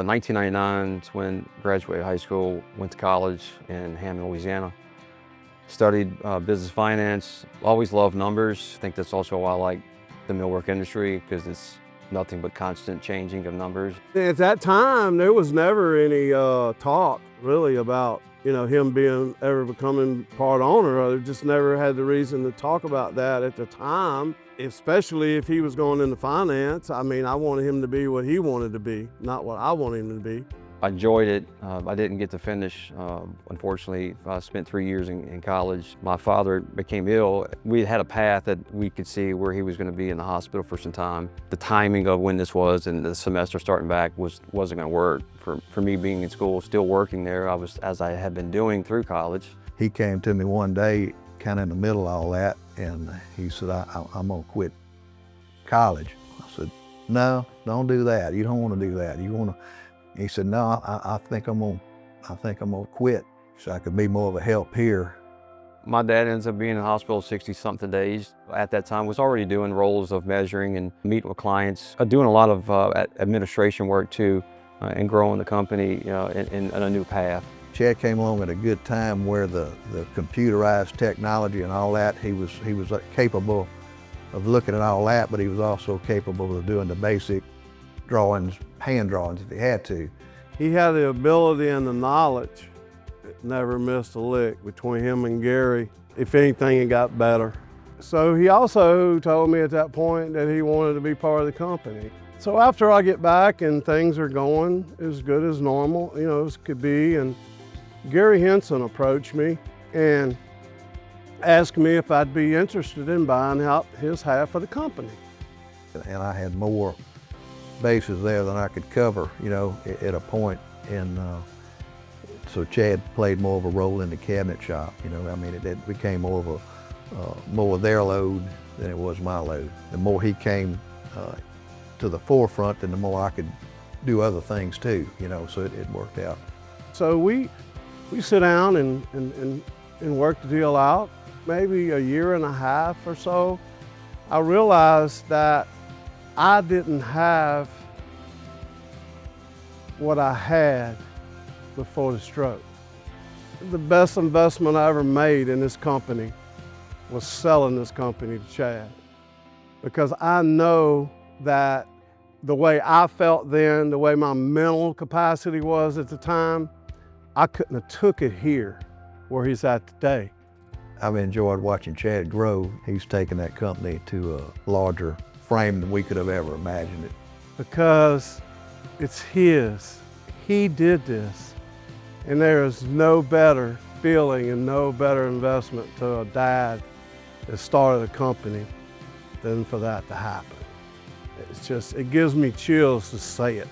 1999 is when I graduated high school, went to college in Hammond, Louisiana. Studied business finance, always loved numbers. I think that's also why I like the millwork industry, because it's nothing but constant changing of numbers. At that time, there was never any talk really about him ever becoming part owner. I just never had the reason to talk about that at the time, especially if he was going into finance. I mean, I wanted him to be what he wanted to be, not what I wanted him to be. I enjoyed it. I didn't get to finish, unfortunately. I spent 3 years in college. My father became ill. We had a path that we could see where he was going to be in the hospital for some time. The timing of when this was and the semester starting back wasn't going to work. For me being in school, still working there, as I had been doing through college. He came to me one day, kind of in the middle of all that, and he said, I'm going to quit college. I said, no, don't do that. You don't want to do that. You want to. He said, no, I think I'm gonna quit so I could be more of a help here. My dad ends up being in the hospital 60-something days. At that time, was already doing roles of measuring and meeting with clients, doing a lot of administration work too, and growing the company in a new path. Chad came along at a good time where the computerized technology and all that, he was capable of looking at all that, but he was also capable of doing the basic drawings, hand drawings if he had to. He had the ability and the knowledge. It never missed a lick between him and Gary. If anything, it got better. So he also told me at that point that he wanted to be part of the company. So after I get back and things are going as good as normal, as could be, and Gary Henson approached me and asked me if I'd be interested in buying out his half of the company. And I had more bases there than I could cover, at a point. And so Chad played more of a role in the cabinet shop. I mean, it became more of their load than it was my load. The more he came to the forefront, then the more I could do other things too, so it worked out. So we sit down and work the deal out. Maybe a year and a half or so, I realized that I didn't have what I had before the stroke. The best investment I ever made in this company was selling this company to Chad, because I know that the way I felt then, the way my mental capacity was at the time, I couldn't have took it here where he's at today. I've enjoyed watching Chad grow. He's taken that company to a larger frame than we could have ever imagined it. Because it's his. He did this. And there is no better feeling and no better investment to a dad that started a company than for that to happen. It gives me chills to say it.